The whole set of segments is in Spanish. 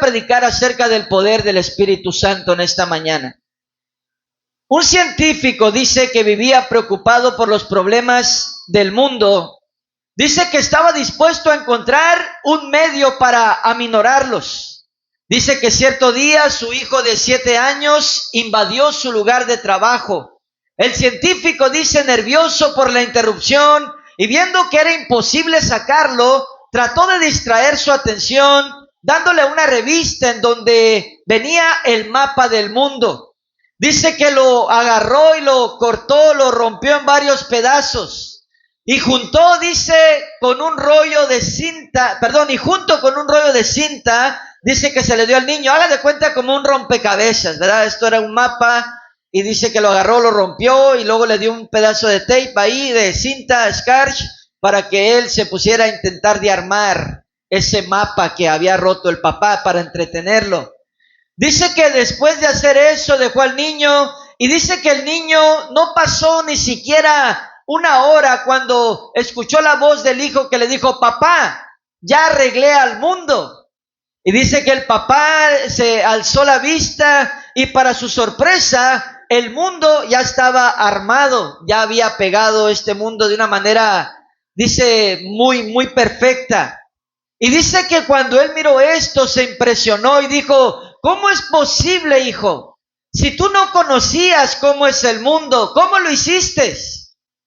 predicar acerca del poder del Espíritu Santo en esta mañana. Un científico dice que vivía preocupado por los problemas del mundo. Dice que estaba dispuesto a encontrar un medio para aminorarlos. Dice que cierto día su hijo de 7 años invadió su lugar de trabajo. El científico dice, nervioso por la interrupción y viendo que era imposible sacarlo, trató de distraer su atención dándole una revista en donde venía el mapa del mundo. Dice que lo agarró y lo cortó, lo rompió en varios pedazos y juntó, dice, con un rollo de cinta, y junto con un rollo de cinta, dice que se le dio al niño. Haga de cuenta como un rompecabezas, ¿verdad? Esto era un mapa y dice que lo agarró, lo rompió y luego le dio un pedazo de tape ahí, de cinta, scotch, para que él se pusiera a intentar de armar ese mapa que había roto el papá para entretenerlo. Dice que después de hacer eso dejó al niño y dice que el niño no pasó ni siquiera una hora cuando escuchó la voz del hijo que le dijo, papá, ya arreglé al mundo. Y dice que el papá se alzó la vista y para su sorpresa el mundo ya estaba armado, ya había pegado este mundo de una manera, dice, muy perfecta. Y dice que cuando él miró esto se impresionó y dijo, ¿cómo es posible, hijo? Si tú no conocías cómo es el mundo, ¿cómo lo hiciste?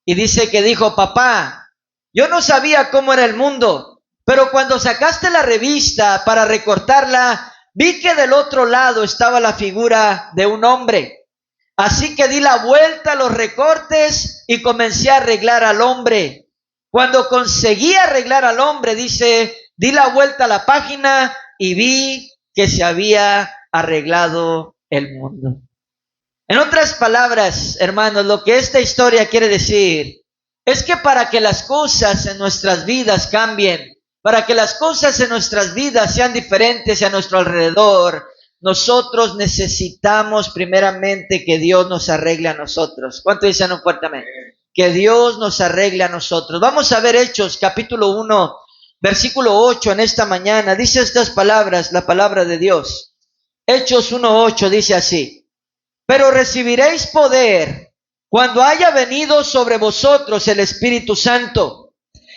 Y dice que dijo, papá, yo no sabía cómo era el mundo, pero cuando sacaste la revista para recortarla, vi que del otro lado estaba la figura de un hombre. Así que di la vuelta a los recortes y comencé a arreglar al hombre. Cuando conseguí arreglar al hombre, dice, di la vuelta a la página y vi que se había arreglado el mundo. En otras palabras, hermanos, lo que esta historia quiere decir es que para que las cosas en nuestras vidas cambien, para que las cosas en nuestras vidas sean diferentes a nuestro alrededor, nosotros necesitamos primeramente que Dios nos arregle a nosotros. ¿Cuánto dicen un fuerte amén? Que Dios nos arregle a nosotros. Vamos a ver Hechos, capítulo 1, versículo 8 en esta mañana. Dice estas palabras, la palabra de Dios. Hechos 1:8 dice así: pero recibiréis poder cuando haya venido sobre vosotros el Espíritu Santo,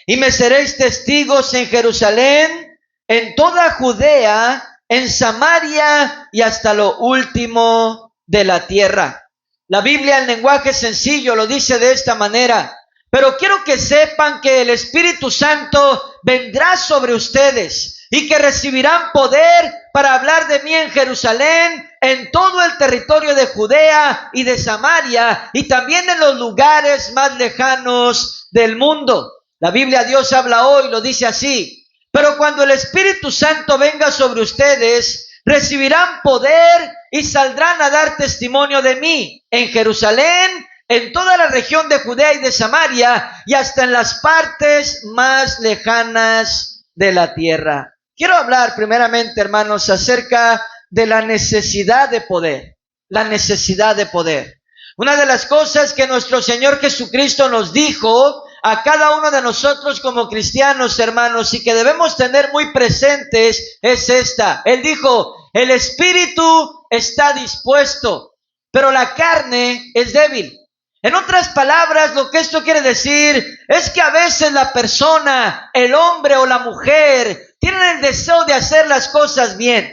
y me seréis testigos en Jerusalén, en toda Judea, en Samaria y hasta lo último de la tierra. La Biblia en lenguaje sencillo lo dice de esta manera: pero quiero que sepan que el Espíritu Santo vendrá sobre ustedes y que recibirán poder para hablar de mí en Jerusalén, en todo el territorio de Judea y de Samaria y también en los lugares más lejanos del mundo. La Biblia Dios habla hoy, lo dice así: pero cuando el Espíritu Santo venga sobre ustedes, recibirán poder y saldrán a dar testimonio de mí en Jerusalén, en toda la región de Judea y de Samaria y hasta en las partes más lejanas de la tierra. Quiero hablar primeramente, hermanos, acerca de la necesidad de poder. La necesidad de poder. Una de las cosas que nuestro Señor Jesucristo nos dijo a cada uno de nosotros como cristianos, hermanos, y que debemos tener muy presentes es esta. Él dijo: el espíritu está dispuesto, pero la carne es débil. En otras palabras, lo que esto quiere decir es que a veces la persona, el hombre o la mujer, tienen el deseo de hacer las cosas bien.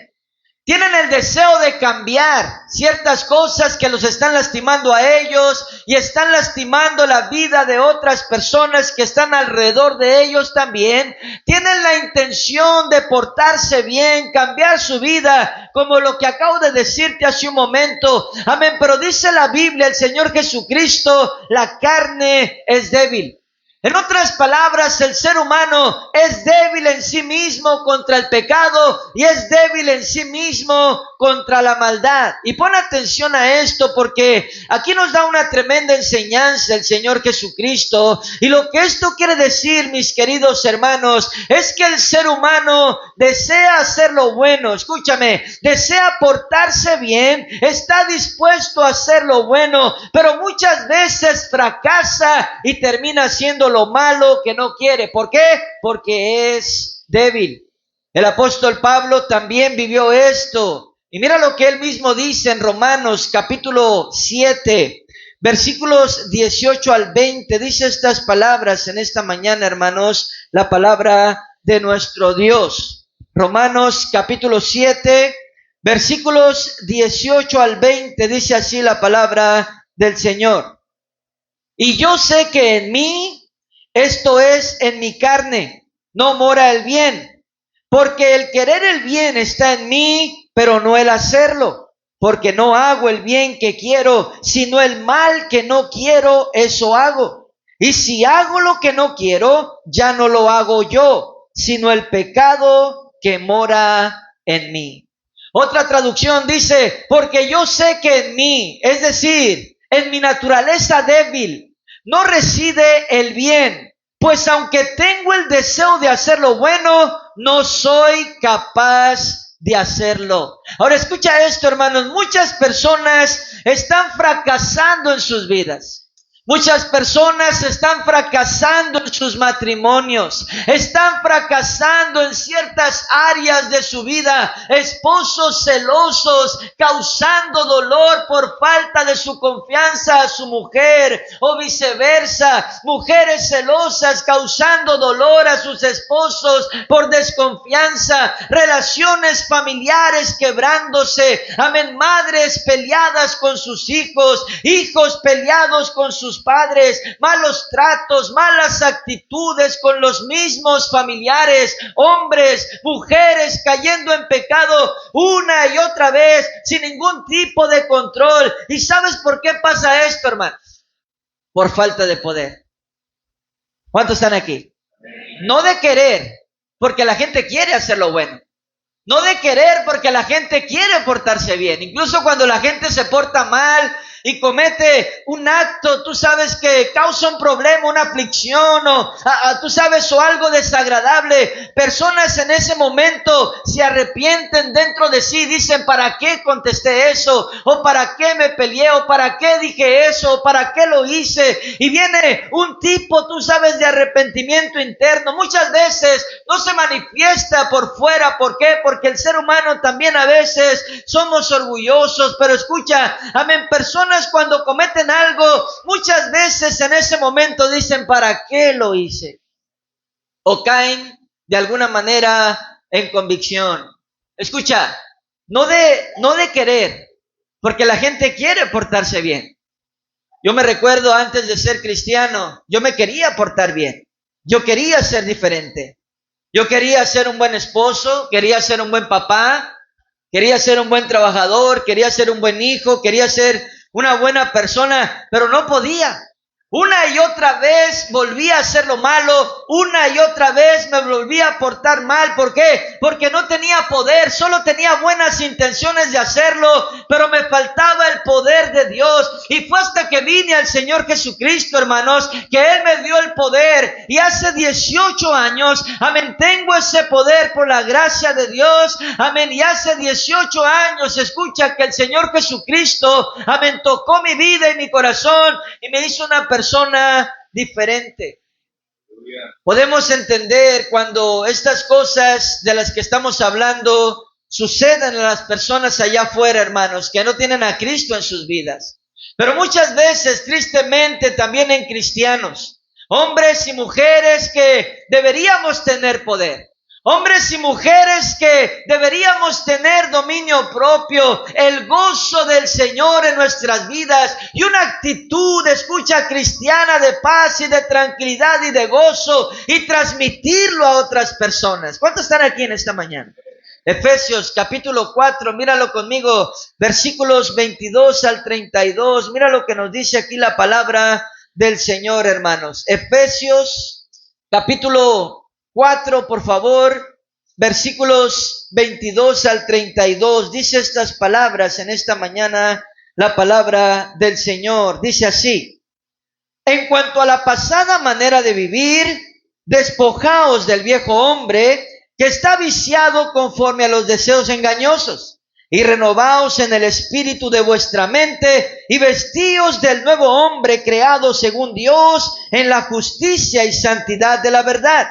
Tienen el deseo de cambiar ciertas cosas que los están lastimando a ellos y están lastimando la vida de otras personas que están alrededor de ellos también. Tienen la intención de portarse bien, cambiar su vida, como lo que acabo de decirte hace un momento. Amén, pero dice la Biblia, el Señor Jesucristo, la carne es débil. En otras palabras, el ser humano es débil en sí mismo contra el pecado y es débil en sí mismo contra la maldad. Y pon atención a esto porque aquí nos da una tremenda enseñanza el Señor Jesucristo. Y lo que esto quiere decir, mis queridos hermanos, es que el ser humano desea hacer lo bueno. Escúchame, desea portarse bien, está dispuesto a hacer lo bueno, pero muchas veces fracasa y termina haciendo lo malo que no quiere. ¿Por qué? Porque es débil. El apóstol Pablo también vivió esto. Y mira lo que él mismo dice en Romanos capítulo 7, versículos 18 al 20. Dice estas palabras en esta mañana, hermanos, la palabra de nuestro Dios. Romanos capítulo 7, versículos 18 al 20, dice así la palabra del Señor. Y yo sé que en mí, esto es, en mi carne, no mora el bien, porque el querer el bien está en mí, pero no el hacerlo, porque no hago el bien que quiero, sino el mal que no quiero, eso hago. Y si hago lo que no quiero, ya no lo hago yo, sino el pecado que mora en mí. Otra traducción dice, porque yo sé que en mí, es decir, en mi naturaleza débil, no reside el bien, pues aunque tengo el deseo de hacer lo bueno, no soy capaz de hacerlo. Ahora escucha esto, hermanos, muchas personas están fracasando en sus vidas. Muchas personas están fracasando en sus matrimonios, están fracasando en ciertas áreas de su vida, esposos celosos, causando dolor por falta de su confianza a su mujer, o viceversa, mujeres celosas causando dolor a sus esposos por desconfianza, relaciones familiares quebrándose, amén, madres peleadas con sus hijos, hijos peleados con sus padres, malos tratos, malas actitudes con los mismos familiares, hombres, mujeres cayendo en pecado una y otra vez sin ningún tipo de control. ¿Y sabes por qué pasa esto, hermano? Por falta de poder. ¿Cuántos están aquí? No de querer, porque la gente quiere hacer lo bueno. No de querer porque la gente quiere portarse bien. Incluso cuando la gente se porta mal y comete un acto, tú sabes que causa un problema, una aflicción tú sabes, o algo desagradable, personas en ese momento se arrepienten dentro de sí, dicen, ¿para qué contesté eso? ¿O para qué me peleé? ¿O para qué dije eso? ¿O para qué lo hice? Y viene un tipo, tú sabes, de arrepentimiento interno. Muchas veces no se manifiesta por fuera. ¿Por qué? Porque el ser humano también a veces somos orgullosos, pero escucha, amén, personas cuando cometen algo, muchas veces en ese momento dicen, ¿para qué lo hice? O caen de alguna manera en convicción. Escucha, no de querer, porque la gente quiere portarse bien. Yo me recuerdo antes de ser cristiano, yo me quería portar bien. Yo quería ser diferente. Yo quería ser un buen esposo, quería ser un buen papá, quería ser un buen trabajador, quería ser un buen hijo, quería ser una buena persona, pero no podía. Una y otra vez volvía a hacer lo malo, una y otra vez me volvía a portar mal. ¿Por qué? Porque no tenía poder, solo tenía buenas intenciones de hacerlo, pero me faltaba el poder de Dios. Y fue hasta que vine al Señor Jesucristo, hermanos, que Él me dio el poder. Y hace 18 años, amén, tengo ese poder por la gracia de Dios, amén. Y hace 18 años, escucha, que el Señor Jesucristo, amén, tocó mi vida y mi corazón y me hizo una persona diferente. Podemos entender cuando estas cosas de las que estamos hablando suceden a las personas allá afuera, hermanos, que no tienen a Cristo en sus vidas. Pero muchas veces, tristemente, también en cristianos, hombres y mujeres que deberíamos tener poder. Hombres y mujeres que deberíamos tener dominio propio, el gozo del Señor en nuestras vidas y una actitud, escucha, cristiana de paz y de tranquilidad y de gozo y transmitirlo a otras personas. ¿Cuántos están aquí en esta mañana? Efesios capítulo 4, míralo conmigo, versículos 22 al 32. Mira lo que nos dice aquí la palabra del Señor, hermanos. Efesios capítulo 4, por favor, versículos 22 al 32. Dice estas palabras en esta mañana, la palabra del Señor. Dice así: en cuanto a la pasada manera de vivir, despojaos del viejo hombre que está viciado conforme a los deseos engañosos, y renovaos en el espíritu de vuestra mente, y vestíos del nuevo hombre creado según Dios en la justicia y santidad de la verdad.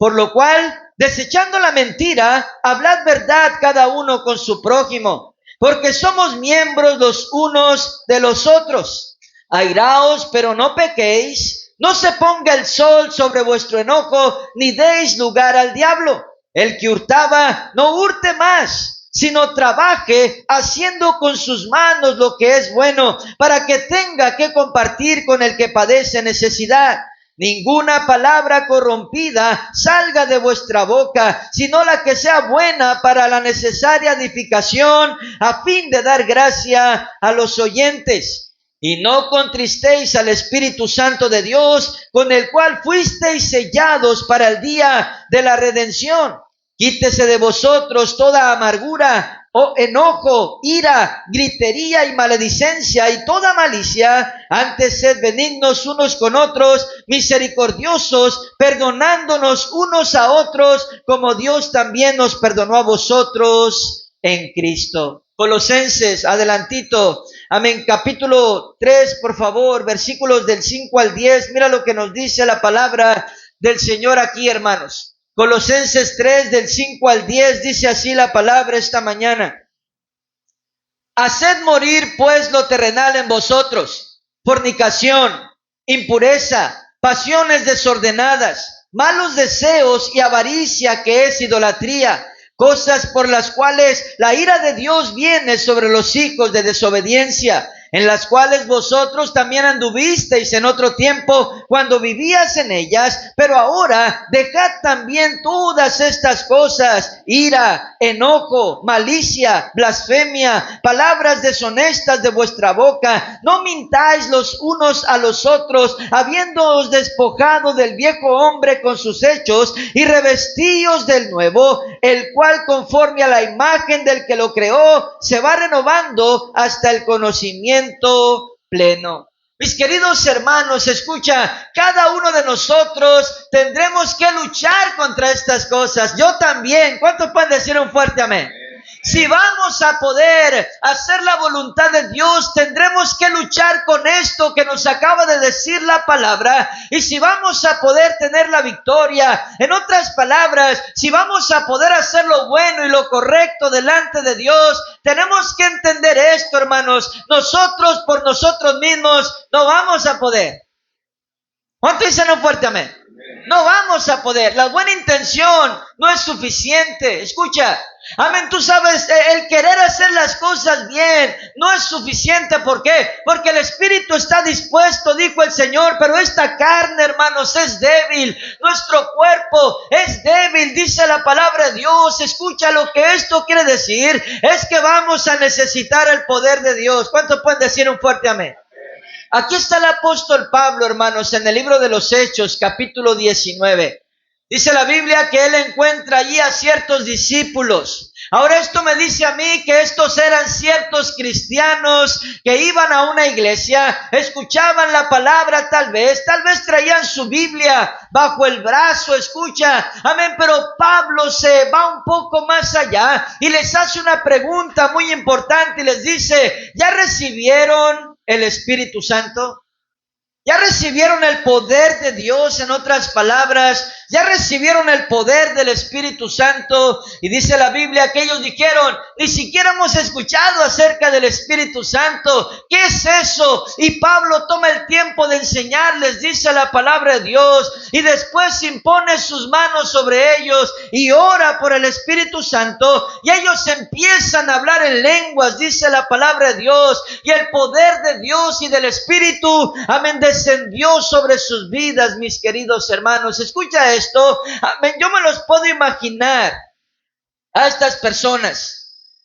Por lo cual, desechando la mentira, hablad verdad cada uno con su prójimo, porque somos miembros los unos de los otros. Airaos, pero no pequéis, no se ponga el sol sobre vuestro enojo, ni deis lugar al diablo. El que hurtaba, no hurte más, sino trabaje haciendo con sus manos lo que es bueno, para que tenga que compartir con el que padece necesidad. Ninguna palabra corrompida salga de vuestra boca, sino la que sea buena para la necesaria edificación, a fin de dar gracia a los oyentes. Y no contristéis al Espíritu Santo de Dios, con el cual fuisteis sellados para el día de la redención. Quítese de vosotros toda amargura, enojo, ira, gritería y maledicencia y toda malicia. Antes sed benignos unos con otros, misericordiosos, perdonándonos unos a otros, como Dios también nos perdonó a vosotros en Cristo. Colosenses, adelantito, amén, capítulo 3, por favor, versículos del 5 al 10. Mira lo que nos dice la palabra del Señor aquí, hermanos. Colosenses 3, del 5 al 10, dice así la palabra esta mañana. Haced morir pues lo terrenal en vosotros: fornicación, impureza, pasiones desordenadas, malos deseos y avaricia, que es idolatría, cosas por las cuales la ira de Dios viene sobre los hijos de desobediencia, en las cuales vosotros también anduvisteis en otro tiempo cuando vivías en ellas, pero ahora dejad también todas estas cosas: ira, enojo, malicia, blasfemia, palabras deshonestas de vuestra boca. No mintáis los unos a los otros, habiéndoos despojado del viejo hombre con sus hechos, y revestíos del nuevo, el cual conforme a la imagen del que lo creó, se va renovando hasta el conocimiento pleno. Mis queridos hermanos, escucha, cada uno de nosotros tendremos que luchar contra estas cosas. Yo también. ¿Cuántos pueden decir un fuerte amén? Si vamos a poder hacer la voluntad de Dios, tendremos que luchar con esto que nos acaba de decir la palabra. Y si vamos a poder tener la victoria, en otras palabras, si vamos a poder hacer lo bueno y lo correcto delante de Dios, tenemos que entender esto, hermanos. Nosotros por nosotros mismos no vamos a poder. ¿Cuánto dicen un fuerte amén? No vamos a poder. La buena intención no es suficiente. Escucha, amén, tú sabes, el querer hacer las cosas bien no es suficiente. ¿Por qué? Porque el Espíritu está dispuesto, dijo el Señor, pero esta carne, hermanos, es débil. Nuestro cuerpo es débil, dice la palabra de Dios. Escucha, lo que esto quiere decir es que vamos a necesitar el poder de Dios. ¿Cuántos pueden decir un fuerte amén? Aquí está el apóstol Pablo, hermanos, en el libro de los Hechos, capítulo 19. Dice la Biblia que él encuentra allí a ciertos discípulos. Ahora esto me dice a mí que estos eran ciertos cristianos que iban a una iglesia, escuchaban la palabra tal vez traían su Biblia bajo el brazo, escucha, amén, pero Pablo se va un poco más allá y les hace una pregunta muy importante y les dice: ¿ya recibieron el Espíritu Santo? ¿Ya recibieron el poder de Dios? En otras palabras, ¿ya recibieron el poder del Espíritu Santo? Y dice la Biblia que ellos dijeron: ni siquiera hemos escuchado acerca del Espíritu Santo. ¿Qué es eso? Y Pablo toma el tiempo de enseñarles, dice la palabra de Dios, y después impone sus manos sobre ellos y ora por el Espíritu Santo, y ellos empiezan a hablar en lenguas, dice la palabra de Dios, y el poder de Dios y del Espíritu, amén, descendió sobre sus vidas, mis queridos hermanos. Escucha esto, amén, yo me los puedo imaginar a estas personas,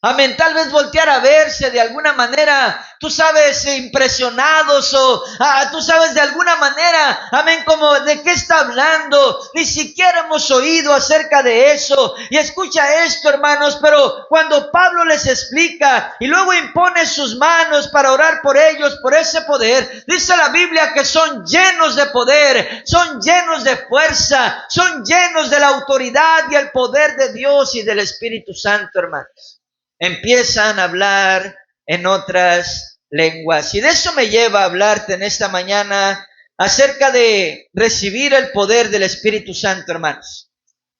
amén, tal vez voltear a verse de alguna manera, tú sabes, impresionados, o tú sabes, de alguna manera, amén, como de qué está hablando, ni siquiera hemos oído acerca de eso. Y escucha esto, hermanos, pero cuando Pablo les explica y luego impone sus manos para orar por ellos, por ese poder, dice la Biblia que son llenos de poder, son llenos de fuerza, son llenos de la autoridad y el poder de Dios y del Espíritu Santo, hermanos. Empiezan a hablar en otras lenguas. Y de eso me lleva a hablarte en esta mañana acerca de recibir el poder del Espíritu Santo, hermanos.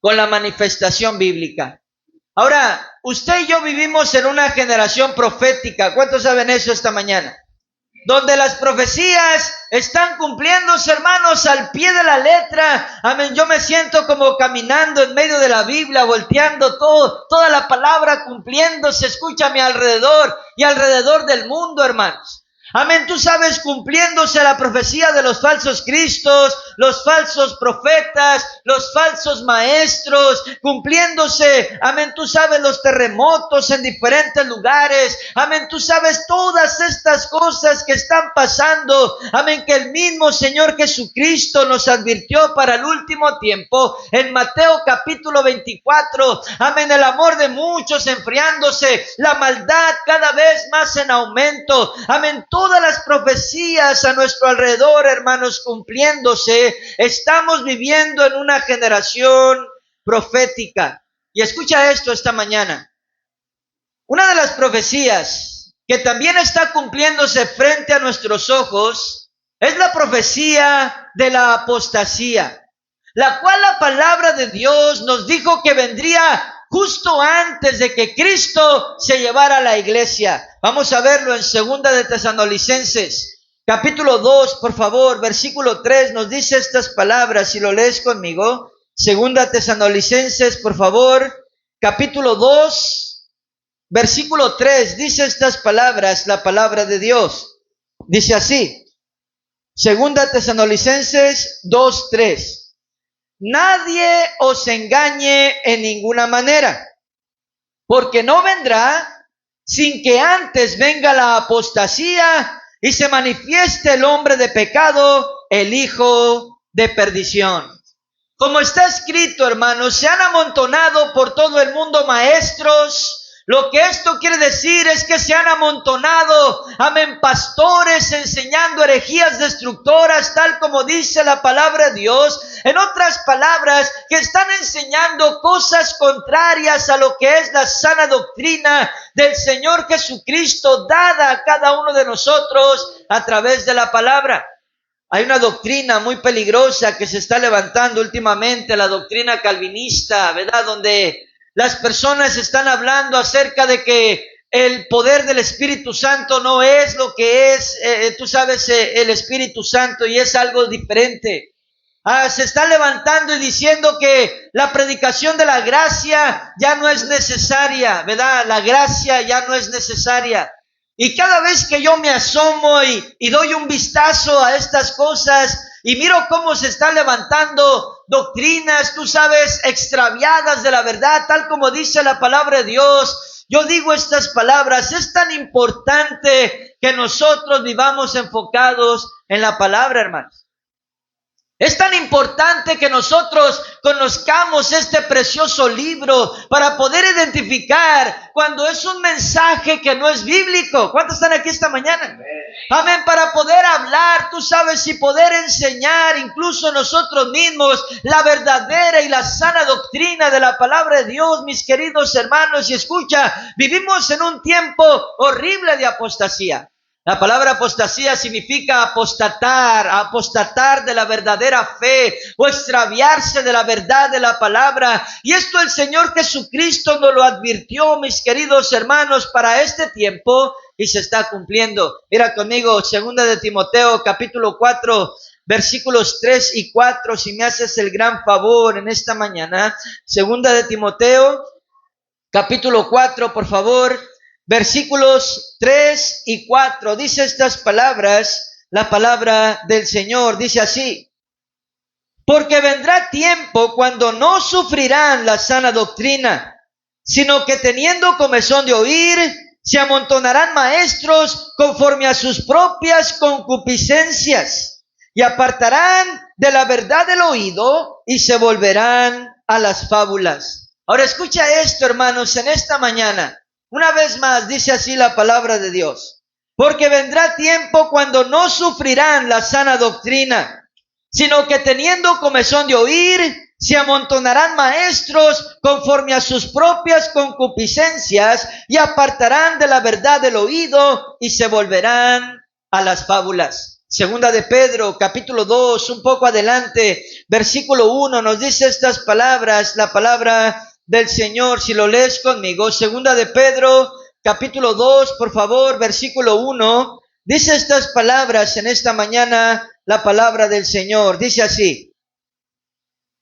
con la manifestación bíblica. Ahora, usted y yo vivimos en una generación profética. ¿Cuántos saben eso esta mañana? Donde las profecías están cumpliéndose, hermanos, al pie de la letra. Amén. Yo me siento como caminando en medio de la Biblia, volteando toda la palabra cumpliéndose. Escucha a mi alrededor y alrededor del mundo, hermanos. Amén, tú sabes, cumpliéndose la profecía de los falsos cristos, los falsos profetas, los falsos maestros, cumpliéndose, amén, tú sabes, los terremotos en diferentes lugares, amén, tú sabes todas estas cosas que están pasando, amén, que el mismo Señor Jesucristo nos advirtió para el último tiempo, en Mateo capítulo 24, amén, el amor de muchos enfriándose, la maldad cada vez más en aumento, amén, todas las profecías a nuestro alrededor, hermanos, cumpliéndose. Estamos viviendo en una generación profética. Y escucha esto esta mañana. Una de las profecías que también está cumpliéndose frente a nuestros ojos es la profecía de la apostasía, la cual la palabra de Dios nos dijo que vendría justo antes de que Cristo se llevara a la iglesia. Vamos a verlo en 2 de Tesalonicenses, capítulo 2, por favor, versículo 3, nos dice estas palabras, si lo lees conmigo. 2 Tesalonicenses, por favor, capítulo 2, versículo 3, dice estas palabras, la palabra de Dios. Dice así, 2 Tesalonicenses 2, 3. Nadie os engañe en ninguna manera, porque no vendrá sin que antes venga la apostasía y se manifieste el hombre de pecado, el hijo de perdición. Como está escrito, hermanos, se han amontonado por todo el mundo maestros. Lo que esto quiere decir es que se han amontonado, amén, pastores enseñando herejías destructoras, tal como dice la palabra de Dios. En otras palabras, que están enseñando cosas contrarias a lo que es la sana doctrina del Señor Jesucristo, dada a cada uno de nosotros a través de la palabra. Hay una doctrina muy peligrosa que se está levantando últimamente, la doctrina calvinista, ¿verdad? Donde las personas están hablando acerca de que el poder del Espíritu Santo no es lo que es, tú sabes, el Espíritu Santo, y es algo diferente. Se está levantando y diciendo que la predicación de la gracia ya no es necesaria, ¿verdad? La gracia ya no es necesaria. Y cada vez que yo me asomo y doy un vistazo a estas cosas y miro cómo se están levantando doctrinas, tú sabes, extraviadas de la verdad, tal como dice la palabra de Dios, yo digo estas palabras, es tan importante que nosotros vivamos enfocados en la palabra, hermanos. Es tan importante que nosotros conozcamos este precioso libro para poder identificar cuando es un mensaje que no es bíblico. ¿Cuántos están aquí esta mañana? Amén. Para poder hablar, tú sabes, y poder enseñar incluso nosotros mismos la verdadera y la sana doctrina de la palabra de Dios, mis queridos hermanos. Y escucha, vivimos en un tiempo horrible de apostasía. La palabra apostasía significa apostatar de la verdadera fe o extraviarse de la verdad de la palabra. Y esto el Señor Jesucristo nos lo advirtió, mis queridos hermanos, para este tiempo y se está cumpliendo. Mira conmigo, 2 de Timoteo, capítulo 4, versículos 3 y 4, si me haces el gran favor en esta mañana. 2 de Timoteo, capítulo 4, por favor. Versículos 3 y 4, dice estas palabras, la palabra del Señor, dice así: porque vendrá tiempo cuando no sufrirán la sana doctrina, sino que teniendo comezón de oír, se amontonarán maestros conforme a sus propias concupiscencias, y apartarán de la verdad el oído, y se volverán a las fábulas. Ahora escucha esto, hermanos, en esta mañana. Una vez más dice así la palabra de Dios: porque vendrá tiempo cuando no sufrirán la sana doctrina, sino que teniendo comezón de oír, se amontonarán maestros conforme a sus propias concupiscencias, y apartarán de la verdad el oído, y se volverán a las fábulas. Segunda de Pedro, capítulo 2, un poco adelante, versículo 1, nos dice estas palabras, la palabra del Señor, si lo lees conmigo. Segunda de Pedro, capítulo 2, por favor, versículo 1, dice estas palabras en esta mañana, la palabra del Señor, dice así: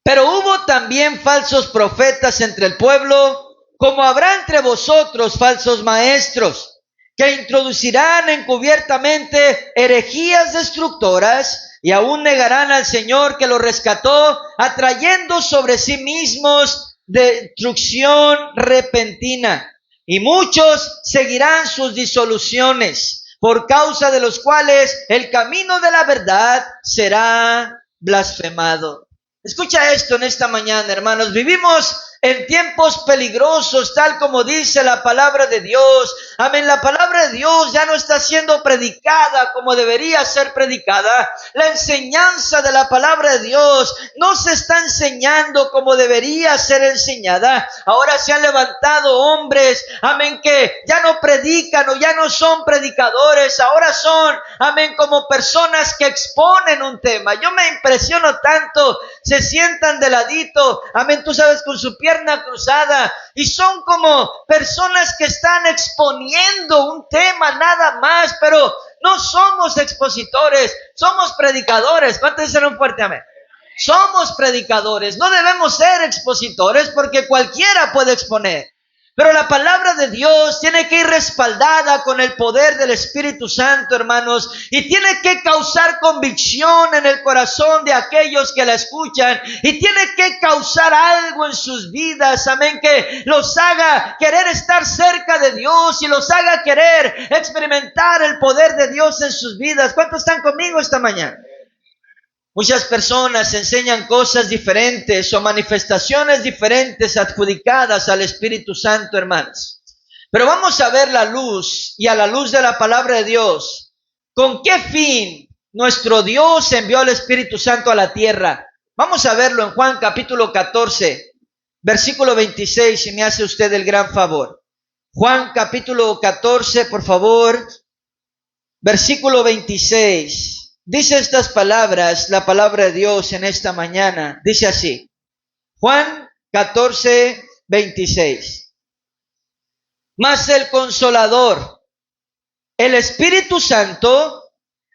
pero hubo también falsos profetas entre el pueblo, como habrá entre vosotros falsos maestros, que introducirán encubiertamente herejías destructoras y aún negarán al Señor que los rescató, atrayendo sobre sí mismos destrucción repentina. Y muchos seguirán sus disoluciones, por causa de los cuales el camino de la verdad será blasfemado. Escucha esto en esta mañana, hermanos. Vivimos en tiempos peligrosos, tal como dice la palabra de Dios. Amén. La palabra de Dios ya no está siendo predicada como debería ser predicada. La enseñanza de la palabra de Dios no se está enseñando como debería ser enseñada. Ahora se han levantado hombres, amén, que ya no predican o ya no son predicadores. Ahora son, amén, como personas que exponen un tema. Yo me impresiono tanto. Se sientan de ladito, amén, tú sabes, con su pierna cruzada, y son como personas que están exponiendo un tema nada más, pero no somos expositores, somos predicadores. ¿Cuántos dicen un fuerte amén? Somos predicadores, no debemos ser expositores porque cualquiera puede exponer. Pero la palabra de Dios tiene que ir respaldada con el poder del Espíritu Santo, hermanos, y tiene que causar convicción en el corazón de aquellos que la escuchan, y tiene que causar algo en sus vidas, amén, que los haga querer estar cerca de Dios y los haga querer experimentar el poder de Dios en sus vidas. ¿Cuántos están conmigo esta mañana? Muchas personas enseñan cosas diferentes o manifestaciones diferentes adjudicadas al Espíritu Santo, hermanos. Pero vamos a ver la luz y a la luz de la palabra de Dios. ¿Con qué fin nuestro Dios envió al Espíritu Santo a la tierra? Vamos a verlo en Juan capítulo 14, versículo 26, si me hace usted el gran favor. Juan capítulo 14, por favor, versículo 26. Dice estas palabras, la palabra de Dios en esta mañana. Dice así, Juan 14, 26. Mas el Consolador, el Espíritu Santo,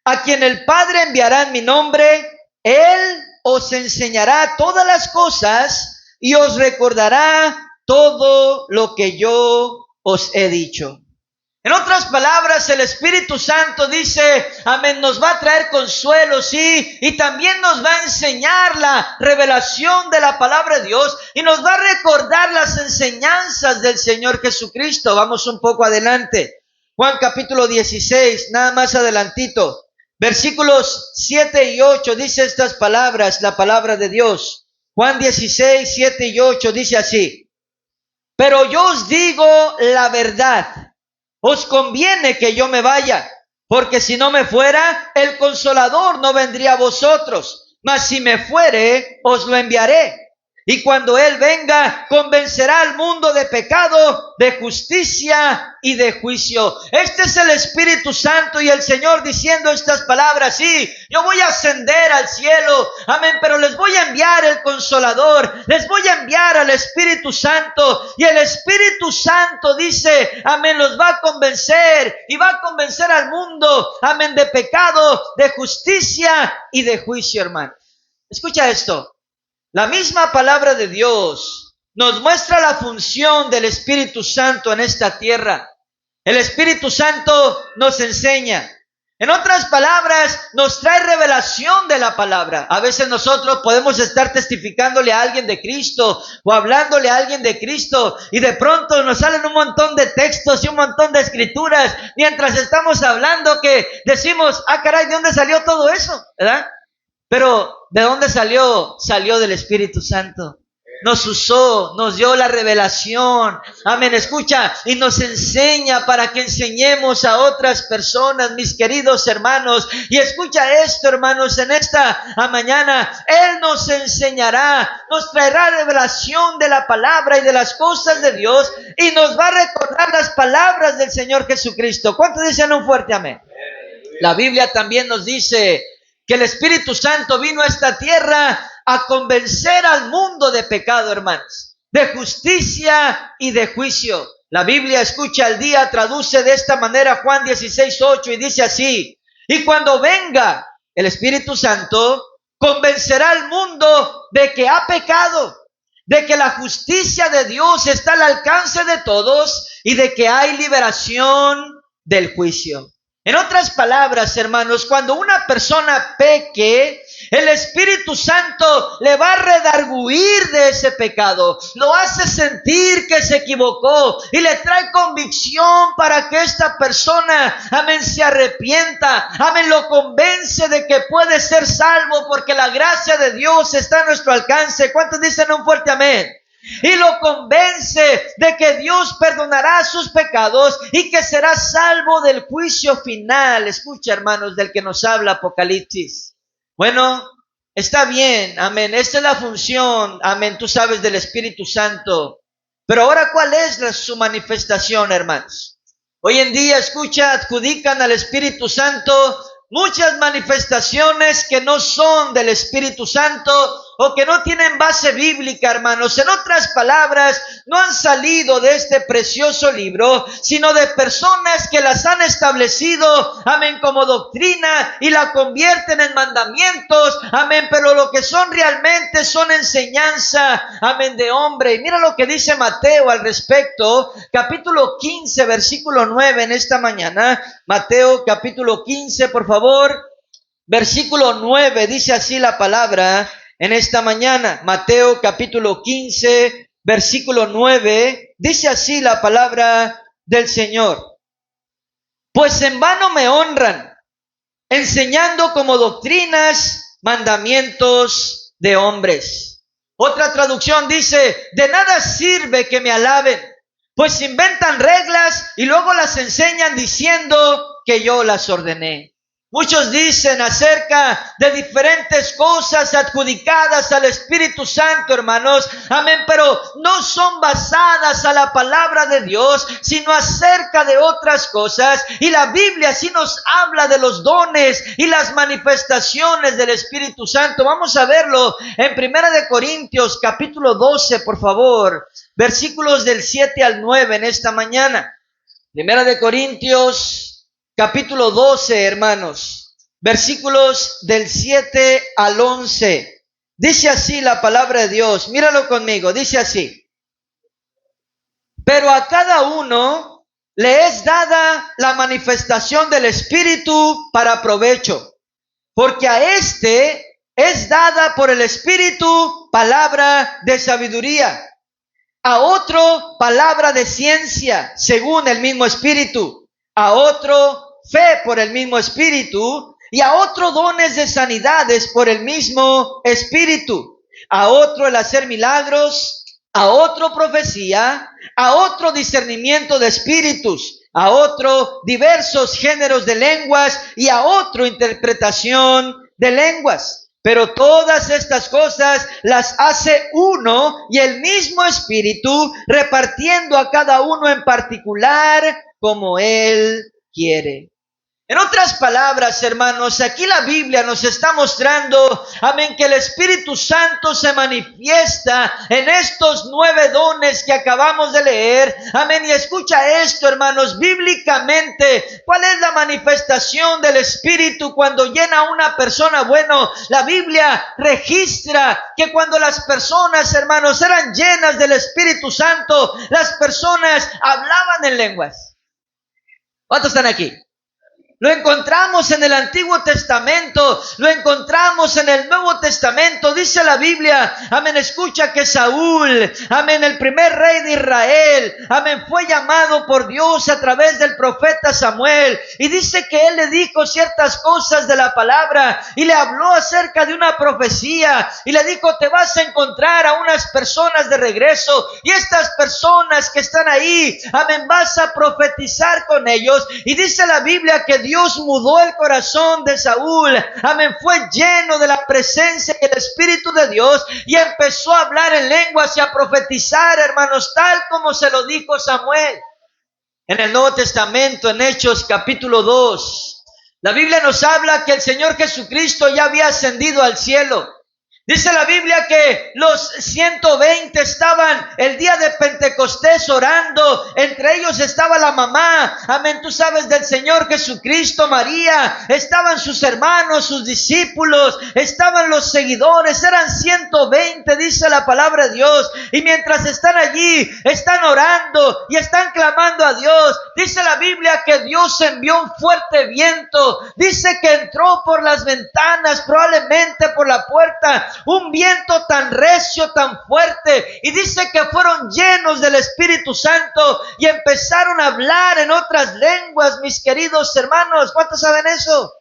a quien el Padre enviará en mi nombre, Él os enseñará todas las cosas y os recordará todo lo que yo os he dicho. En otras palabras, el Espíritu Santo dice, amén, nos va a traer consuelo, sí, y también nos va a enseñar la revelación de la palabra de Dios y nos va a recordar las enseñanzas del Señor Jesucristo. Vamos un poco adelante. Juan capítulo 16, nada más adelantito. Versículos 7 y 8 dice estas palabras, la palabra de Dios. Juan 16, 7 y 8 dice así: pero yo os digo la verdad. Os conviene que yo me vaya, porque si no me fuera, el Consolador no vendría a vosotros, mas si me fuere, os lo enviaré. Y cuando Él venga, convencerá al mundo de pecado, de justicia y de juicio. Este es el Espíritu Santo y el Señor diciendo estas palabras. Sí, yo voy a ascender al cielo, amén, pero les voy a enviar el Consolador, les voy a enviar al Espíritu Santo. Y el Espíritu Santo dice, amén, los va a convencer y va a convencer al mundo, amén, de pecado, de justicia y de juicio, hermano. Escucha esto. La misma palabra de Dios nos muestra la función del Espíritu Santo en esta tierra. El Espíritu Santo nos enseña. En otras palabras, nos trae revelación de la palabra. A veces nosotros podemos estar testificándole a alguien de Cristo o hablándole a alguien de Cristo y de pronto nos salen un montón de textos y un montón de escrituras mientras estamos hablando que decimos, ah caray, ¿de dónde salió todo eso? ¿Verdad? Pero, ¿de dónde salió? Salió del Espíritu Santo. Nos usó, nos dio la revelación. Amén, escucha, y nos enseña para que enseñemos a otras personas, mis queridos hermanos. Y escucha esto, hermanos, en esta mañana, Él nos enseñará, nos traerá revelación de la palabra y de las cosas de Dios, y nos va a recordar las palabras del Señor Jesucristo. ¿Cuántos dicen un fuerte amén? La Biblia también nos dice que el Espíritu Santo vino a esta tierra a convencer al mundo de pecado, hermanos, de justicia y de juicio. La Biblia, escucha, al día traduce de esta manera Juan 16:8 y dice así: y cuando venga el Espíritu Santo, convencerá al mundo de que ha pecado, de que la justicia de Dios está al alcance de todos y de que hay liberación del juicio. En otras palabras, hermanos, cuando una persona peque, el Espíritu Santo le va a redarguir de ese pecado, lo hace sentir que se equivocó y le trae convicción para que esta persona, amén, se arrepienta, amén, lo convence de que puede ser salvo porque la gracia de Dios está a nuestro alcance. ¿Cuántos dicen un fuerte amén? Y lo convence de que Dios perdonará sus pecados y que será salvo del juicio final. Escucha, hermanos, del que nos habla Apocalipsis. Bueno, está bien, amén. Esta es la función, amén, tú sabes, del Espíritu Santo. Pero ahora, ¿cuál es su manifestación, hermanos? Hoy en día, escucha, adjudican al Espíritu Santo muchas manifestaciones que no son del Espíritu Santo o que no tienen base bíblica, hermanos. En otras palabras, no han salido de este precioso libro, sino de personas que las han establecido, amén, como doctrina y la convierten en mandamientos, amén, pero lo que son realmente son enseñanza, amén, de hombre. Y mira lo que dice Mateo al respecto, capítulo 15, versículo 9 en esta mañana. Mateo capítulo 15, por favor, versículo 9, dice así la palabra en esta mañana. Mateo capítulo 15, versículo 9, dice así la palabra del Señor. Pues en vano me honran, enseñando como doctrinas mandamientos de hombres. Otra traducción dice: de nada sirve que me alaben, pues inventan reglas y luego las enseñan diciendo que yo las ordené. Muchos dicen acerca de diferentes cosas adjudicadas al Espíritu Santo, hermanos, amén, pero no son basadas a la palabra de Dios, sino acerca de otras cosas. Y la Biblia sí nos habla de los dones y las manifestaciones del Espíritu Santo. Vamos a verlo en 1 de Corintios capítulo 12, por favor, versículos del 7 al 9 en esta mañana. 1 de Corintios capítulo 12, hermanos, versículos del 7 al 11. Dice así la palabra de Dios. Míralo conmigo, dice así: pero a cada uno le es dada la manifestación del Espíritu para provecho, porque a este es dada por el Espíritu palabra de sabiduría, a otro palabra de ciencia según el mismo Espíritu, a otro fe por el mismo Espíritu, y a otro dones de sanidades por el mismo Espíritu, a otro el hacer milagros, a otro profecía, a otro discernimiento de espíritus, a otro diversos géneros de lenguas y a otro interpretación de lenguas. Pero todas estas cosas las hace uno y el mismo Espíritu, repartiendo a cada uno en particular como Él quiere. En otras palabras, hermanos, aquí la Biblia nos está mostrando, amén, que el Espíritu Santo se manifiesta en estos 9 dones que acabamos de leer, amén. Y escucha esto, hermanos, bíblicamente, ¿cuál es la manifestación del Espíritu cuando llena a una persona? Bueno, la Biblia registra que cuando las personas, hermanos, eran llenas del Espíritu Santo, las personas hablaban en lenguas. ¿Cuántos están aquí? Lo encontramos en el Antiguo Testamento, lo encontramos en el Nuevo Testamento. Dice la Biblia, amén, escucha que Saúl, amén, el primer rey de Israel, amén, fue llamado por Dios a través del profeta Samuel. Y dice que él le dijo ciertas cosas de la palabra y le habló acerca de una profecía. Y le dijo, te vas a encontrar a unas personas de regreso y estas personas que están ahí, amén, vas a profetizar con ellos. Y dice la Biblia que Dios mudó el corazón de Saúl, amén, fue lleno de la presencia y el Espíritu de Dios y empezó a hablar en lenguas y a profetizar, hermanos, tal como se lo dijo Samuel. En el Nuevo Testamento, en Hechos capítulo 2, La Biblia nos habla que el Señor Jesucristo ya había ascendido al cielo. Dice la Biblia que los 120 estaban el día de Pentecostés orando. Entre ellos estaba la mamá, amén, tú sabes, del Señor Jesucristo, María. Estaban sus hermanos, sus discípulos, estaban los seguidores. Eran 120, dice la palabra de Dios. Y mientras están allí, están orando y están clamando a Dios. Dice la Biblia que Dios envió un fuerte viento. Dice que entró por las ventanas, probablemente por la puerta, un viento tan recio, tan fuerte, y dice que fueron llenos del Espíritu Santo y empezaron a hablar en otras lenguas, mis queridos hermanos. ¿Cuántos saben eso?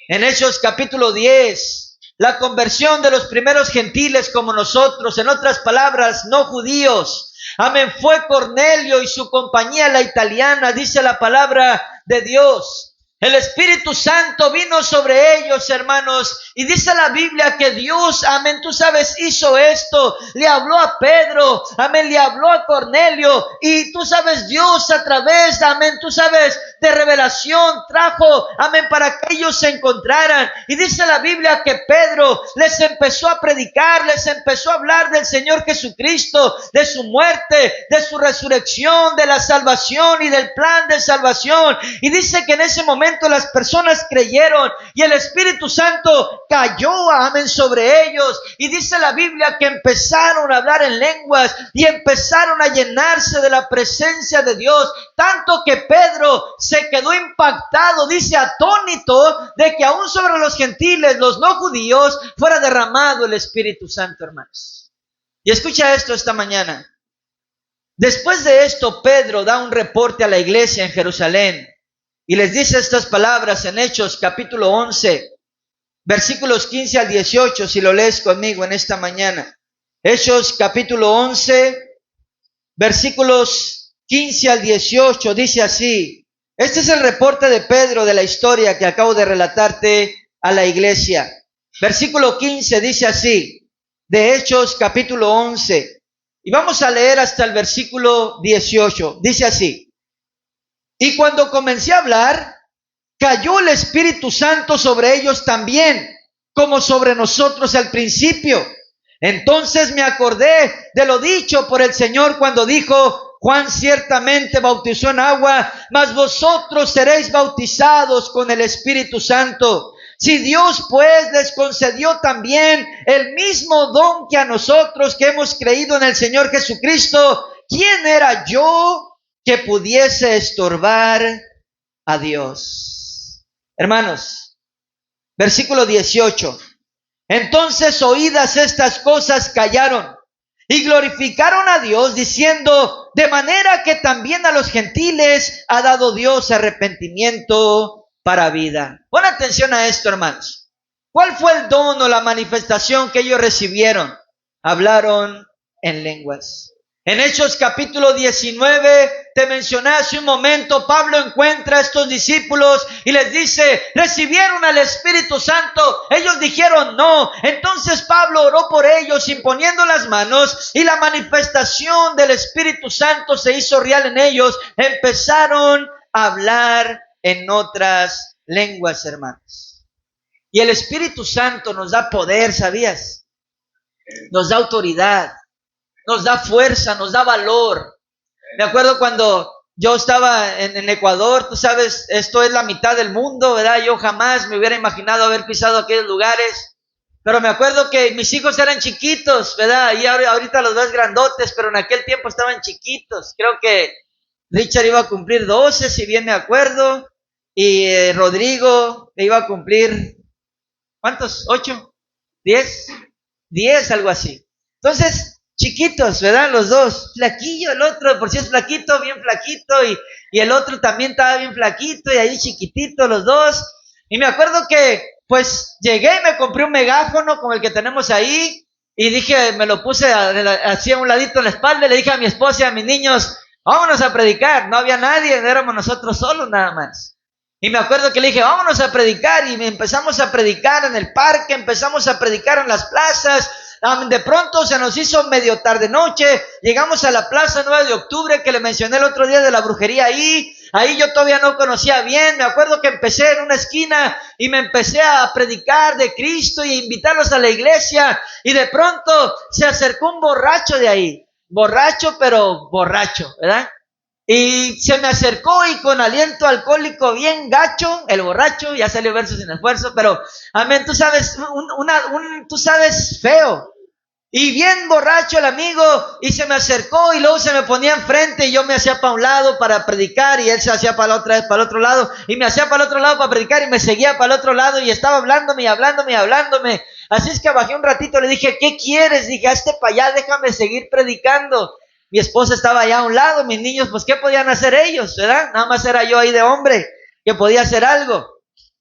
En Hechos capítulo 10, la conversión de los primeros gentiles como nosotros, en otras palabras, no judíos. Amén, fue Cornelio y su compañía, la italiana, dice la palabra de Dios. El Espíritu Santo vino sobre ellos, hermanos, y dice la Biblia que Dios, amén, tú sabes, hizo esto. Le habló a Pedro, amén, le habló a Cornelio, y tú sabes, Dios a través, amén, tú sabes, de revelación trajo, amén, para que ellos se encontraran. Y dice la Biblia que Pedro les empezó a predicar, les empezó a hablar del Señor Jesucristo, de su muerte, de su resurrección, de la salvación y del plan de salvación. Y dice que en ese momento las personas creyeron y el Espíritu Santo cayó, amén, sobre ellos. Y dice la Biblia que empezaron a hablar en lenguas y empezaron a llenarse de la presencia de Dios, tanto que Pedro se quedó impactado, dice, atónito, de que aún sobre los gentiles, los no judíos, fuera derramado el Espíritu Santo, hermanos. Y escucha esto esta mañana. Después de esto, Pedro da un reporte a la iglesia en Jerusalén y les dice estas palabras en Hechos capítulo 11, versículos 15 al 18, si lo lees conmigo en esta mañana. Hechos capítulo 11, versículos 15 al 18, dice así. Este es el reporte de Pedro de la historia que acabo de relatarte a la iglesia. Versículo 15 dice así, de Hechos capítulo 11. Y vamos a leer hasta el versículo 18. Dice así. Y cuando comencé a hablar, cayó el Espíritu Santo sobre ellos también, como sobre nosotros al principio. Entonces me acordé de lo dicho por el Señor cuando dijo, Juan ciertamente bautizó en agua, mas vosotros seréis bautizados con el Espíritu Santo. Si Dios pues les concedió también el mismo don que a nosotros que hemos creído en el Señor Jesucristo, ¿quién era yo que pudiese estorbar a Dios? Hermanos, versículo 18. Entonces oídas estas cosas callaron y glorificaron a Dios diciendo, de manera que también a los gentiles ha dado Dios arrepentimiento para vida. Pon atención a esto, hermanos. ¿Cuál fue el don o la manifestación que ellos recibieron? Hablaron en lenguas. En Hechos capítulo 19, te mencioné hace un momento, Pablo encuentra a estos discípulos y les dice, ¿recibieron al Espíritu Santo? Ellos dijeron no. Entonces Pablo oró por ellos imponiendo las manos y la manifestación del Espíritu Santo se hizo real en ellos. Empezaron a hablar en otras lenguas, hermanos. Y el Espíritu Santo nos da poder, ¿sabías? Nos da autoridad. Nos da fuerza, nos da valor. Me acuerdo cuando yo estaba en Ecuador, tú sabes, esto es la mitad del mundo, ¿verdad? Yo jamás me hubiera imaginado haber pisado aquellos lugares. Pero me acuerdo que mis hijos eran chiquitos, ¿verdad? Y ahorita los ves grandotes, pero en aquel tiempo estaban chiquitos. Creo que Richard iba a cumplir 12, si bien me acuerdo. Y Rodrigo iba a cumplir, ¿cuántos? ¿8? ¿10? 10, algo así. Entonces, chiquitos, ¿verdad? Los dos. Flaquillo, el otro, por si es flaquito, bien flaquito. Y el otro también estaba bien flaquito y ahí chiquitito los dos. Y me acuerdo que, pues, llegué y me compré un megáfono como el que tenemos ahí. Y dije, me lo puse así a un ladito en la espalda. Y le dije a mi esposa y a mis niños, vámonos a predicar. No había nadie, éramos nosotros solos nada más. Y me acuerdo que le dije, vámonos a predicar. Y empezamos a predicar en el parque, empezamos a predicar en las plazas. De pronto se nos hizo medio tarde noche, llegamos a la Plaza 9 de Octubre, que le mencioné el otro día de la brujería ahí yo todavía no conocía bien. Me acuerdo que empecé en una esquina y me empecé a predicar de Cristo y invitarlos a la iglesia, y de pronto se acercó un borracho de ahí, borracho pero borracho, ¿verdad? Y se me acercó y con aliento alcohólico bien gacho, el borracho, ya salió verso sin esfuerzo, pero amén, tú sabes, tú sabes, feo. Y bien borracho el amigo, y se me acercó y luego se me ponía enfrente y yo me hacía para un lado para predicar y él se hacía para la otra vez para el otro lado y me hacía para el otro lado para predicar y me seguía para el otro lado y estaba hablándome. Así es que bajé un ratito, le dije, ¿qué quieres? Dije, hazte para allá, déjame seguir predicando. Mi esposa estaba allá a un lado, mis niños, pues ¿qué podían hacer ellos, verdad? Nada más era yo ahí de hombre que podía hacer algo.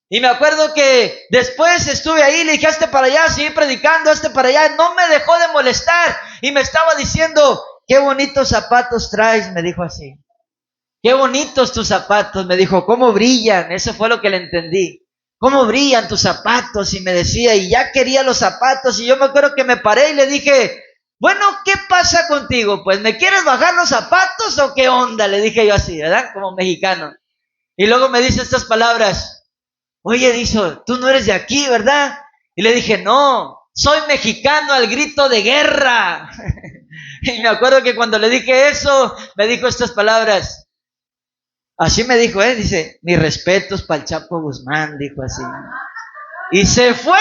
Y me acuerdo que después estuve ahí, le dije, hazte para allá, seguí predicando, hazte para allá. No me dejó de molestar y me estaba diciendo, qué bonitos zapatos traes, me dijo así. Qué bonitos tus zapatos, me dijo, cómo brillan, eso fue lo que le entendí. Cómo brillan tus zapatos, y me decía, y ya quería los zapatos, y yo me acuerdo que me paré y le dije, bueno, ¿qué pasa contigo? Pues, ¿me quieres bajar los zapatos o qué onda? Le dije yo así, ¿verdad? Como mexicano. Y luego me dice estas palabras, oye, dice, tú no eres de aquí, ¿verdad? Y le dije, no, soy mexicano al grito de guerra. Y me acuerdo que cuando le dije eso, me dijo estas palabras. Así me dijo, dice, mis respetos para el Chapo Guzmán, dijo así. Y se fue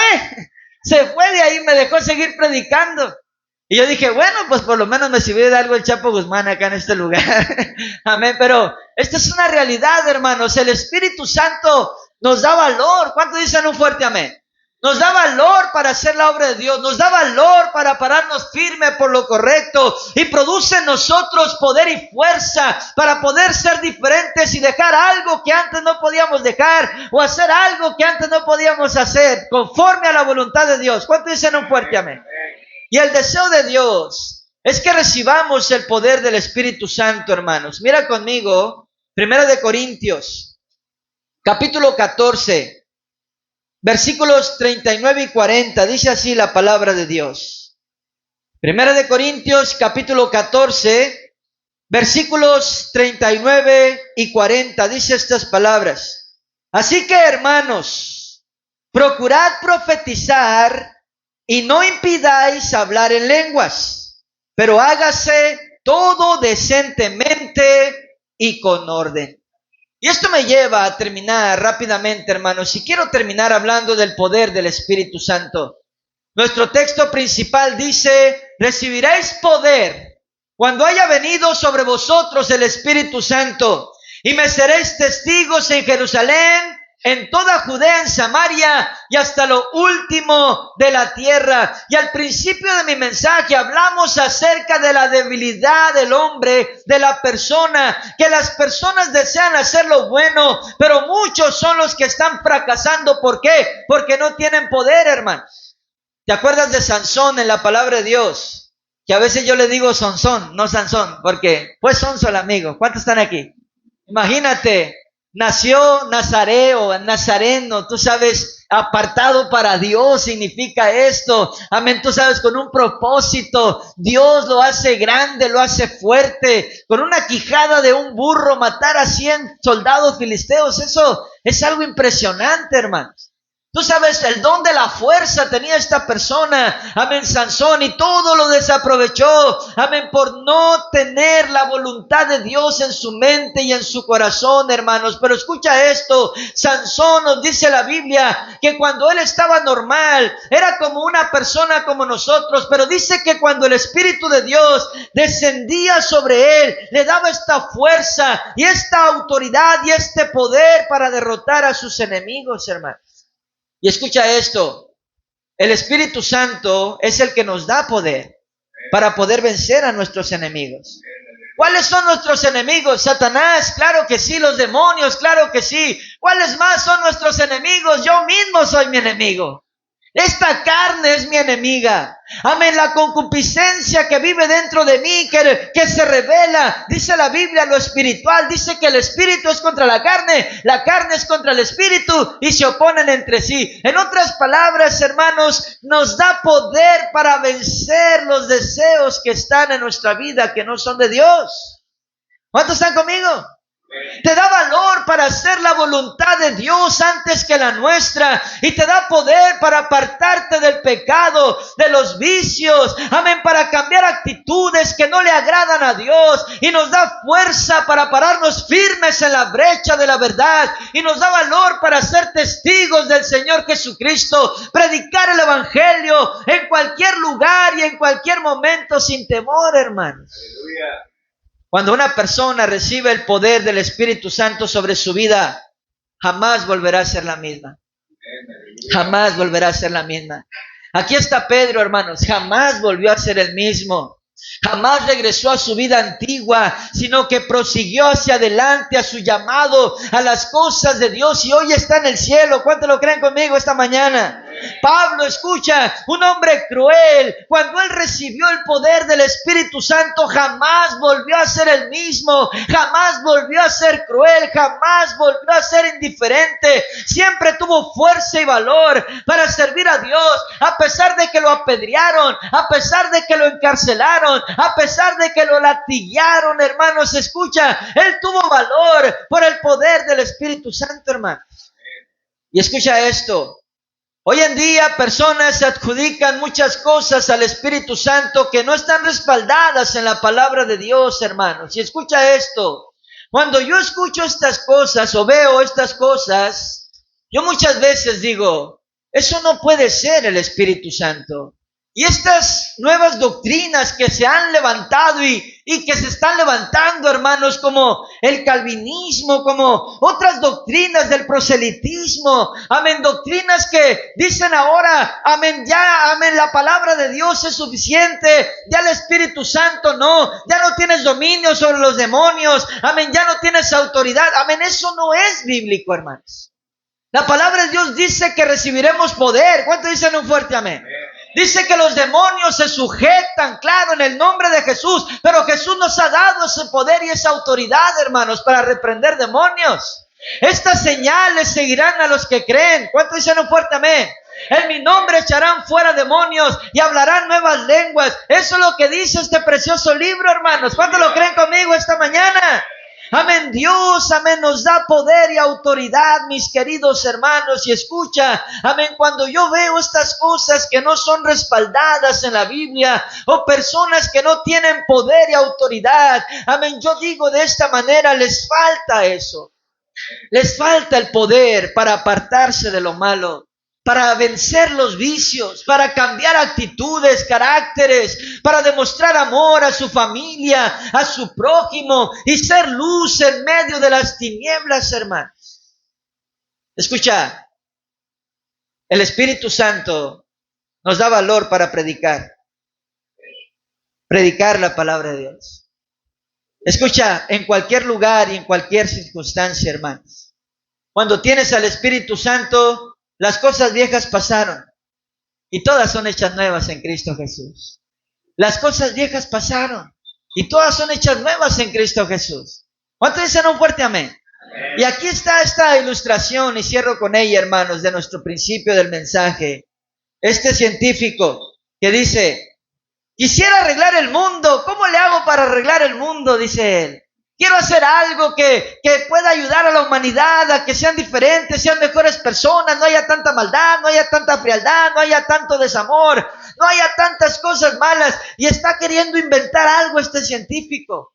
de ahí, me dejó seguir predicando. Y yo dije, bueno, pues por lo menos me sirvió de algo el Chapo Guzmán acá en este lugar. Amén, pero esta es una realidad, hermanos. El Espíritu Santo nos da valor. ¿Cuántos dicen un fuerte amén? Nos da valor para hacer la obra de Dios. Nos da valor para pararnos firme por lo correcto. Y produce en nosotros poder y fuerza para poder ser diferentes y dejar algo que antes no podíamos dejar, o hacer algo que antes no podíamos hacer, conforme a la voluntad de Dios. ¿Cuántos dicen un fuerte amén? Y el deseo de Dios es que recibamos el poder del Espíritu Santo, hermanos. Mira conmigo, 1 de Corintios, capítulo 14, versículos 39 y 40. Dice así la palabra de Dios. 1 de Corintios, capítulo 14, versículos 39 y 40. Dice estas palabras. Así que, hermanos, procurad profetizar y no impidáis hablar en lenguas, pero hágase todo decentemente y con orden. Y esto me lleva a terminar rápidamente, hermanos, y quiero terminar hablando del poder del Espíritu Santo. Nuestro texto principal dice, recibiréis poder cuando haya venido sobre vosotros el Espíritu Santo, y me seréis testigos en Jerusalén, en toda Judea, en Samaria y hasta lo último de la tierra. Y al principio de mi mensaje hablamos acerca de la debilidad del hombre, de la persona, que las personas desean hacer lo bueno, pero muchos son los que están fracasando. ¿Por qué? Porque no tienen poder, hermanos. ¿Te acuerdas de Sansón en la palabra de Dios? Que a veces yo le digo Sansón, no Sansón, porque fue sonso el amigo. ¿Cuántos están aquí? Imagínate. Nació Nazareo, Nazareno, tú sabes, apartado para Dios significa esto. Amén, tú sabes, con un propósito. Dios lo hace grande, lo hace fuerte. Con una quijada de un burro matar a 100 soldados filisteos, eso es algo impresionante, hermanos. Tú sabes, el don de la fuerza tenía esta persona, amén, Sansón, y todo lo desaprovechó, amén, por no tener la voluntad de Dios en su mente y en su corazón, hermanos. Pero escucha esto, Sansón, nos dice la Biblia, que cuando él estaba normal, era como una persona como nosotros, pero dice que cuando el Espíritu de Dios descendía sobre él, le daba esta fuerza y esta autoridad y este poder para derrotar a sus enemigos, hermanos. Y escucha esto, el Espíritu Santo es el que nos da poder para poder vencer a nuestros enemigos. ¿Cuáles son nuestros enemigos? Satanás, claro que sí. Los demonios, claro que sí. ¿Cuáles más son nuestros enemigos? Yo mismo soy mi enemigo. Esta carne es mi enemiga. Amén. La concupiscencia que vive dentro de mí, que se revela. Dice la Biblia, lo espiritual. Dice que el espíritu es contra la carne es contra el espíritu y se oponen entre sí. En otras palabras, hermanos, nos da poder para vencer los deseos que están en nuestra vida, que no son de Dios. ¿Cuántos están conmigo? Te da valor para hacer la voluntad de Dios antes que la nuestra. Y te da poder para apartarte del pecado, de los vicios. Amén, para cambiar actitudes que no le agradan a Dios. Y nos da fuerza para pararnos firmes en la brecha de la verdad. Y nos da valor para ser testigos del Señor Jesucristo. Predicar el Evangelio en cualquier lugar y en cualquier momento sin temor, hermanos. Aleluya. Cuando una persona recibe el poder del Espíritu Santo sobre su vida, jamás volverá a ser la misma. Jamás volverá a ser la misma. Aquí está Pedro, hermanos, jamás volvió a ser el mismo. Jamás regresó a su vida antigua, sino que prosiguió hacia adelante a su llamado, a las cosas de Dios, y hoy está en el cielo. ¿Cuántos lo creen conmigo esta mañana? Pablo, escucha, un hombre cruel, cuando él recibió el poder del Espíritu Santo, jamás volvió a ser el mismo, jamás volvió a ser cruel, jamás volvió a ser indiferente. Siempre tuvo fuerza y valor para servir a Dios, a pesar de que lo apedrearon, a pesar de que lo encarcelaron, a pesar de que lo latigaron, hermanos. Escucha, él tuvo valor por el poder del Espíritu Santo, hermanos. Y escucha esto. Hoy en día personas se adjudican muchas cosas al Espíritu Santo que no están respaldadas en la palabra de Dios, hermanos. Y escucha esto. Cuando yo escucho estas cosas o veo estas cosas, yo muchas veces digo, eso no puede ser el Espíritu Santo. Y estas nuevas doctrinas que se han levantado y que se están levantando, hermanos, como el calvinismo, como otras doctrinas del proselitismo, amén, doctrinas que dicen ahora, amén, ya, amén, la palabra de Dios es suficiente, ya el Espíritu Santo no, ya no tienes dominio sobre los demonios, amén, ya no tienes autoridad, amén, eso no es bíblico, hermanos. La palabra de Dios dice que recibiremos poder. ¿Cuántos dicen un fuerte amén? Dice que los demonios se sujetan, claro, en el nombre de Jesús, pero Jesús nos ha dado ese poder y esa autoridad, hermanos, para reprender demonios. Estas señales seguirán a los que creen. ¿Cuántos dicen un fuerte amén? En mi nombre echarán fuera demonios y hablarán nuevas lenguas. Eso es lo que dice este precioso libro, hermanos. ¿Cuántos lo creen conmigo esta mañana? Amén, Dios, amén, nos da poder y autoridad, mis queridos hermanos. Y escucha, amén, cuando yo veo estas cosas que no son respaldadas en la Biblia, o personas que no tienen poder y autoridad, amén, yo digo de esta manera, les falta eso. Les falta el poder para apartarse de lo malo, para vencer los vicios, para cambiar actitudes, caracteres, para demostrar amor a su familia, a su prójimo y ser luz en medio de las tinieblas, hermanos. Escucha, el Espíritu Santo nos da valor para predicar la palabra de Dios. Escucha, en cualquier lugar y en cualquier circunstancia, hermanos, cuando tienes al Espíritu Santo, las cosas viejas pasaron y todas son hechas nuevas en Cristo Jesús. Las cosas viejas pasaron y todas son hechas nuevas en Cristo Jesús. ¿Cuántos dicen un fuerte amén? Amén. Y aquí está esta ilustración, y cierro con ella, hermanos, de nuestro principio del mensaje. Este científico que dice, quisiera arreglar el mundo. ¿Cómo le hago para arreglar el mundo? Dice él. Quiero hacer algo que pueda ayudar a la humanidad a que sean diferentes, sean mejores personas, no haya tanta maldad, no haya tanta frialdad, no haya tanto desamor, no haya tantas cosas malas. Y está queriendo inventar algo este científico.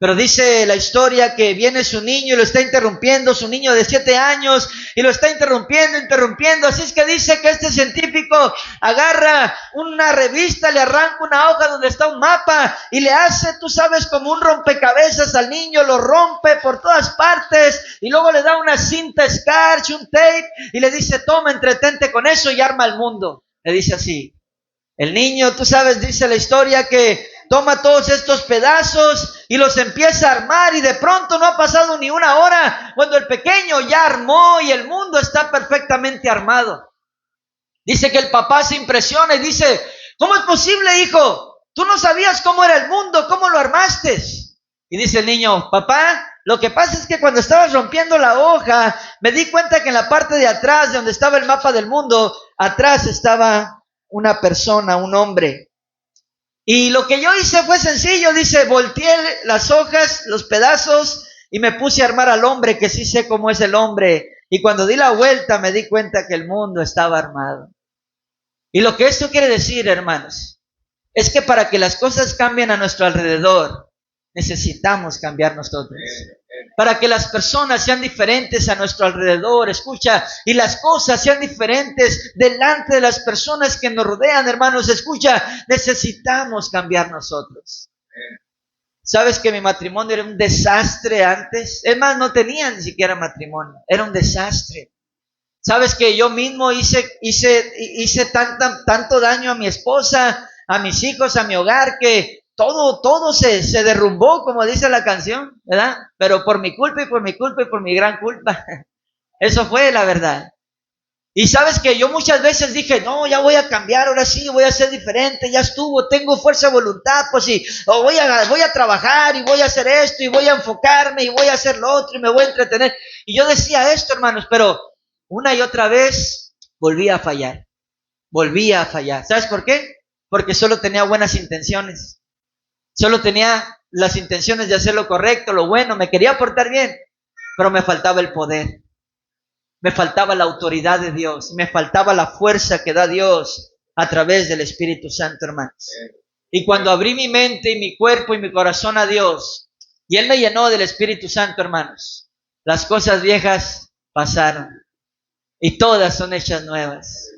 Pero dice la historia que viene su niño y lo está interrumpiendo, su niño de 7 años, y lo está interrumpiendo. Así es que dice que este científico agarra una revista, le arranca una hoja donde está un mapa y le hace, tú sabes, como un rompecabezas al niño, lo rompe por todas partes y luego le da una cinta scotch, un tape y le dice, toma, entretente con eso y arma el mundo. Le dice así. El niño, tú sabes, dice la historia que toma todos estos pedazos y los empieza a armar, y de pronto no ha pasado ni una hora cuando el pequeño ya armó y el mundo está perfectamente armado. Dice que el papá se impresiona y dice, ¿cómo es posible, hijo? Tú no sabías cómo era el mundo, ¿cómo lo armaste? Y dice el niño, papá, lo que pasa es que cuando estabas rompiendo la hoja, me di cuenta que en la parte de atrás, de donde estaba el mapa del mundo, atrás estaba una persona, un hombre. Y lo que yo hice fue sencillo, dice, volteé las hojas, los pedazos, y me puse a armar al hombre, que sí sé cómo es el hombre. Y cuando di la vuelta, me di cuenta que el mundo estaba armado. Y lo que esto quiere decir, hermanos, es que para que las cosas cambien a nuestro alrededor, necesitamos cambiar nosotros. Para que las personas sean diferentes a nuestro alrededor, escucha, y las cosas sean diferentes delante de las personas que nos rodean, hermanos, escucha, necesitamos cambiar nosotros. ¿Sabes que mi matrimonio era un desastre antes? Es más, no tenía ni siquiera matrimonio, era un desastre. ¿Sabes que yo mismo hice tanto daño a mi esposa, a mis hijos, a mi hogar, que todo se derrumbó, como dice la canción, ¿verdad? Pero por mi culpa y por mi culpa y por mi gran culpa. Eso fue la verdad. Y sabes que yo muchas veces dije, no, ya voy a cambiar, ahora sí, voy a ser diferente, ya estuvo, tengo fuerza de voluntad, pues sí, o voy a trabajar y voy a hacer esto y voy a enfocarme y voy a hacer lo otro y me voy a entretener. Y yo decía esto, hermanos, pero una y otra vez volví a fallar. ¿Sabes por qué? Porque solo tenía buenas intenciones. Solo tenía las intenciones de hacer lo correcto, lo bueno, me quería portar bien, pero me faltaba el poder. Me faltaba la autoridad de Dios, me faltaba la fuerza que da Dios a través del Espíritu Santo, hermanos. Y cuando abrí mi mente y mi cuerpo y mi corazón a Dios, y Él me llenó del Espíritu Santo, hermanos, las cosas viejas pasaron y todas son hechas nuevas.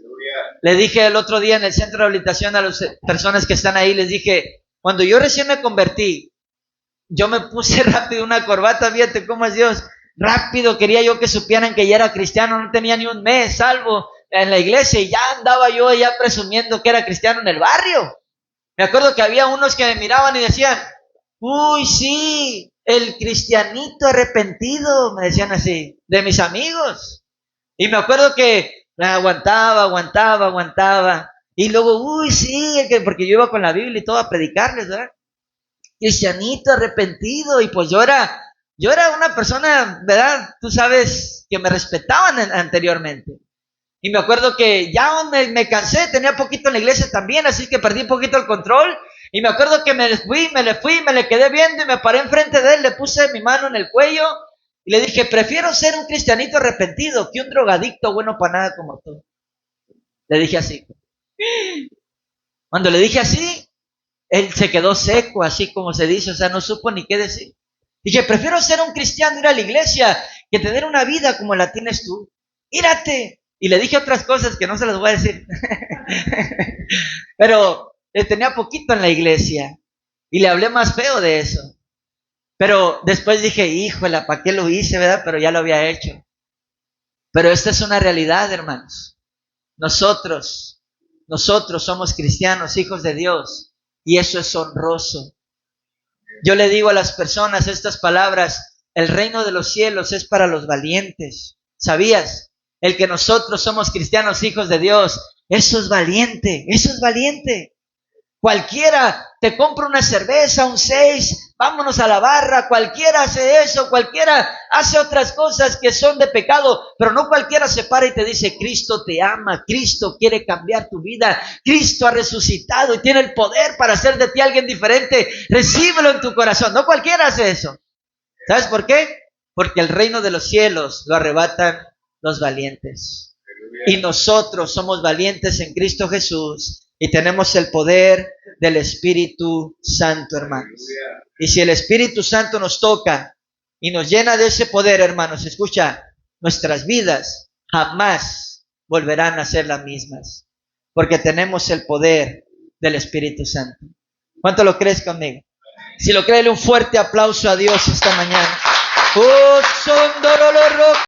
Le dije el otro día en el centro de rehabilitación a las personas que están ahí, les dije, cuando yo recién me convertí, yo me puse rápido una corbata, fíjate cómo es Dios. Rápido quería yo que supieran que ya era cristiano, no tenía ni un mes salvo en la iglesia y ya andaba yo ya presumiendo que era cristiano en el barrio. Me acuerdo que había unos que me miraban y decían, uy, sí, el cristianito arrepentido, me decían así, de mis amigos. Y me acuerdo que aguantaba. Y luego, uy, sí, porque yo iba con la Biblia y todo a predicarles, ¿verdad? Cristianito arrepentido, y pues yo era una persona, ¿verdad? Tú sabes, que me respetaban anteriormente. Y me acuerdo que ya me cansé, tenía poquito en la iglesia también, así que perdí un poquito el control. Y me acuerdo que me le quedé viendo y me paré enfrente de él, le puse mi mano en el cuello y le dije, prefiero ser un cristianito arrepentido que un drogadicto bueno para nada como tú. Le dije así. Cuando le dije así, él se quedó seco, así como se dice, o sea, no supo ni qué decir. Dije, prefiero ser un cristiano, ir a la iglesia, que tener una vida como la tienes tú. Mírate. Y le dije otras cosas que no se las voy a decir. Pero tenía poquito en la iglesia y le hablé más feo de eso. Pero después dije, híjole, ¿para qué lo hice, verdad? Pero ya lo había hecho. Pero esta es una realidad, hermanos. Nosotros somos cristianos, hijos de Dios, y eso es honroso. Yo le digo a las personas estas palabras, el reino de los cielos es para los valientes. ¿Sabías? El que nosotros somos cristianos, hijos de Dios, eso es valiente. Cualquiera te compra una cerveza, un 6, vámonos a la barra, cualquiera hace eso, cualquiera hace otras cosas que son de pecado, pero no cualquiera se para y te dice, Cristo te ama, Cristo quiere cambiar tu vida, Cristo ha resucitado y tiene el poder para hacer de ti alguien diferente, recíbelo en tu corazón. No cualquiera hace eso. ¿Sabes por qué? Porque el reino de los cielos lo arrebatan los valientes. Y nosotros somos valientes en Cristo Jesús. Y tenemos el poder del Espíritu Santo, hermanos. Y si el Espíritu Santo nos toca y nos llena de ese poder, hermanos, escucha, nuestras vidas jamás volverán a ser las mismas. Porque tenemos el poder del Espíritu Santo. ¿Cuánto lo crees conmigo? Si lo crees, un fuerte aplauso a Dios esta mañana.